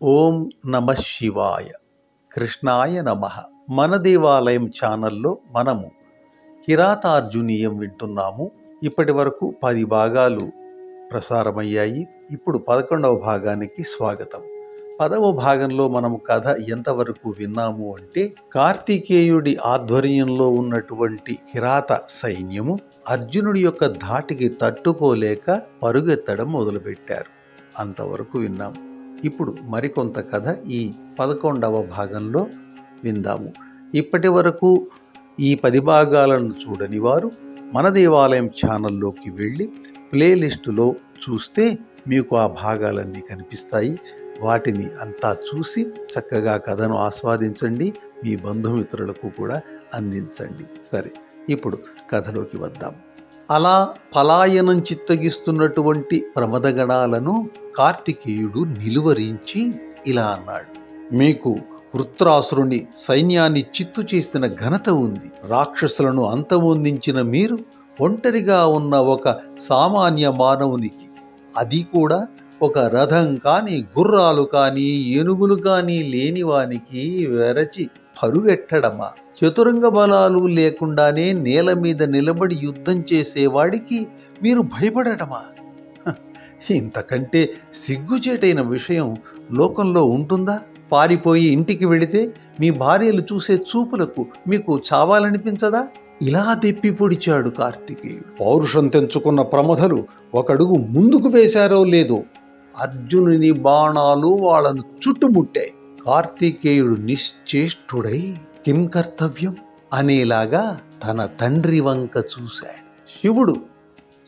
ఓం నమ శివాయ. కృష్ణాయ నమః. మన దేవాలయం ఛానల్లో మనము కిరాతార్జునీయం వింటున్నాము. ఇప్పటి వరకు 10 భాగాలు ప్రసారమయ్యాయి. ఇప్పుడు 11వ భాగానికి స్వాగతం. 10వ భాగంలో మనము కథ ఎంతవరకు విన్నాము అంటే, కార్తికేయుడి ఆధ్వర్యంలో ఉన్నటువంటి కిరాత సైన్యము అర్జునుడి యొక్క ధాటికి తట్టుకోలేక పరుగెత్తడం మొదలుపెట్టారు. అంతవరకు విన్నాము. ఇప్పుడు మరికొంత కథ ఈ 11వ భాగంలో విందాము. ఇప్పటి వరకు ఈ 10 భాగాలను చూడని వారు మన దేవాలయం ఛానల్లోకి వెళ్ళి ప్లేలిస్టులో చూస్తే మీకు ఆ భాగాలన్నీ కనిపిస్తాయి. వాటిని అంతా చూసి చక్కగా కథను ఆస్వాదించండి, మీ బంధుమిత్రులకు కూడా అందించండి. సరే, ఇప్పుడు కథలోకి వద్దాం. అలా పలాయనం చిత్తగిస్తున్నటువంటి ప్రమదగణాలను కార్తికేయుడు నిలువరించి ఇలా అన్నాడు: మీకు వృత్రాసురుని సైన్యాన్ని చిత్తు చేసిన ఘనత ఉంది. రాక్షసులను అంతమొందించిన మీరు ఒంటరిగా ఉన్న ఒక సామాన్య మానవునికి, అది కూడా ఒక రథం కానీ గుర్రాలు కానీ ఏనుగులు కానీ లేనివానికి వెరచి పరుగెట్టడమా? చతురంగ బలాలు లేకుండానే నేల మీద నిలబడి యుద్ధం చేసేవాడికి మీరు భయపడటమా? ఇంతకంటే సిగ్గుచేటైన విషయం లోకంలో ఉంటుందా? పారిపోయి ఇంటికి వెళితే మీ భార్యలు చూసే చూపులకు మీకు చావాలనిపించదా? ఇలా దెప్పి పొడిచాడు కార్తికేయుడు. పౌరుషం తెంచుకున్న ప్రమథులు ఒకడుగు ముందుకు వేశారో లేదో, అర్జునుని బాణాలు వాళ్ళను చుట్టుముట్టాయి. కార్తికేయుడు నిశ్చేష్టుడై కిం కర్తవ్యం అనేలాగా తన తండ్రి వంక చూశాడు. శివుడు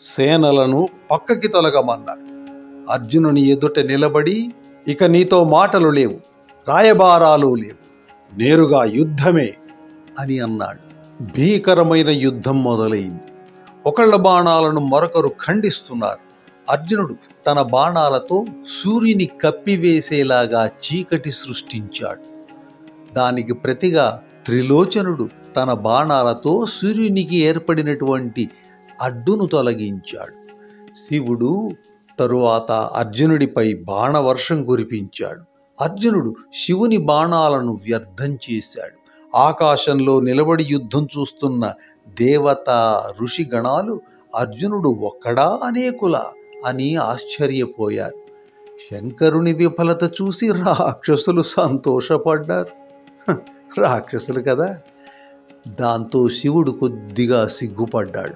సేనలను పక్కకి తొలగమన్నాడు. అర్జునుని ఎదుట నిలబడి, ఇక నీతో మాటలు లేవు, రాయబారాలు లేవు, నేరుగా యుద్ధమే అని అన్నాడు. భీకరమైన యుద్ధం మొదలైంది. ఒకళ్ళ బాణాలను మరొకరు ఖండిస్తున్నారు. అర్జునుడు తన బాణాలతో సూర్యుని కప్పివేసేలాగా చీకటి సృష్టించాడు. దానికి ప్రతిగా త్రిలోచనుడు తన బాణాలతో సూర్యునికి ఏర్పడినటువంటి అడ్డును తొలగించాడు. శివుడు తరువాత అర్జునుడిపై బాణవర్షం కురిపించాడు. అర్జునుడు శివుని బాణాలను వ్యర్థం చేశాడు. ఆకాశంలో నిలబడి యుద్ధం చూస్తున్న దేవత ఋషిగణాలు అర్జునుడు ఒక్కడా అనేకులా అని ఆశ్చర్యపోయారు. శంకరుని విఫలత చూసి రాక్షసులు సంతోషపడ్డారు. రాక్షసులు కదా. దాంతో శివుడు కొద్దిగా సిగ్గుపడ్డాడు.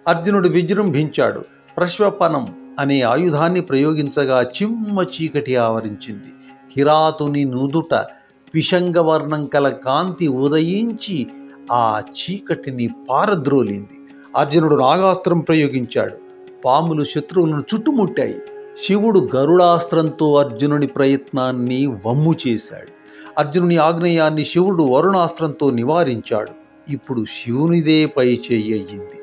అర్జునుడు విజృంభించాడు. ప్రశ్వపనం అనే ఆయుధాన్ని ప్రయోగించగా చిమ్మ చీకటి ఆవరించింది. కిరాతుని నుదుట విషంగవర్ణం కల కాంతి ఉదయించి ఆ చీకటిని పారద్రోలింది. అర్జునుడు నాగాస్త్రం ప్రయోగించాడు. పాములు శత్రువులను చుట్టుముట్టాయి. శివుడు గరుడాస్త్రంతో అర్జునుని ప్రయత్నాన్ని వమ్ము చేశాడు. అర్జునుని ఆగ్నేయాన్ని శివుడు వరుణాస్త్రంతో నివారించాడు. ఇప్పుడు శివునిదే పై చెయ్యింది.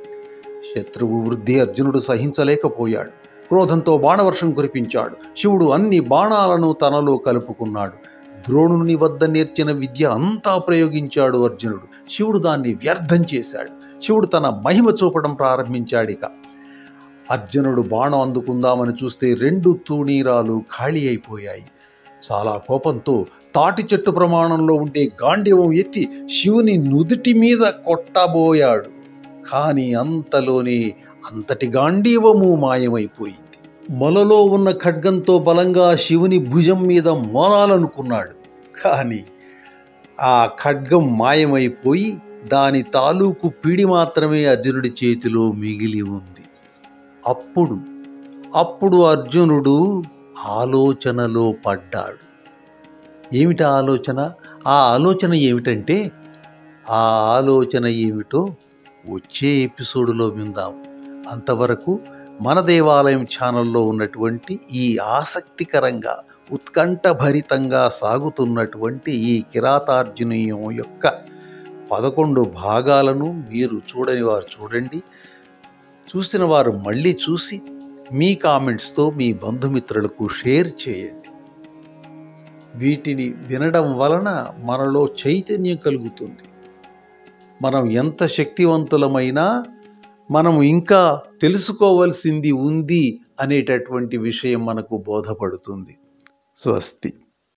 శత్రువు వృద్ధి అర్జునుడు సహించలేకపోయాడు. క్రోధంతో బాణవర్షం కురిపించాడు. శివుడు అన్ని బాణాలను తనలో కలుపుకున్నాడు. ద్రోణుని వద్ద నేర్చిన విద్య అంతా ప్రయోగించాడు అర్జునుడు. శివుడు దాన్ని వ్యర్థం చేశాడు. శివుడు తన మహిమ చూపడం ప్రారంభించాడిక. అర్జునుడు బాణం అందుకుందామని చూస్తే 2 తూణీరాలు ఖాళీ అయిపోయాయి. చాలా కోపంతో తాటి చెట్టు ప్రమాణంలో ఉండే గాంధీవం ఎత్తి శివుని నుదుటి మీద కొట్టబోయాడు. కానీ అంతలోనే అంతటి గాంధీవము మాయమైపోయింది. మొలలో ఉన్న ఖడ్గంతో బలంగా శివుని భుజం మీద మోనాలనుకున్నాడు. కానీ ఆ ఖడ్గం మాయమైపోయి దాని తాలూకు పిడి మాత్రమే అర్జునుడి చేతిలో మిగిలి ఉంది. అప్పుడు అర్జునుడు ఆలోచనలో పడ్డాడు. ఏమిటా ఆలోచన? ఆ ఆలోచన ఏమిటంటే, ఆ ఆలోచన ఏమిటో వచ్చే ఎపిసోడులో విందాం. అంతవరకు మన దేవాలయం ఛానల్లో ఉన్నటువంటి ఈ ఆసక్తికరంగా ఉత్కంఠభరితంగా సాగుతున్నటువంటి ఈ కిరాతార్జునీయం యొక్క 11 భాగాలను మీరు చూడని వారు చూడండి, చూసిన వారు మళ్ళీ చూసి మీ కామెంట్స్తో మీ బంధుమిత్రులకు షేర్ చేయండి. వీటిని వినడం వలన మనలో చైతన్యం కలుగుతుంది. మనం ఎంత శక్తివంతులమైనా మనం ఇంకా తెలుసుకోవలసింది ఉంది అనేటటువంటి విషయం మనకు బోధపడుతుంది. స్వస్తి.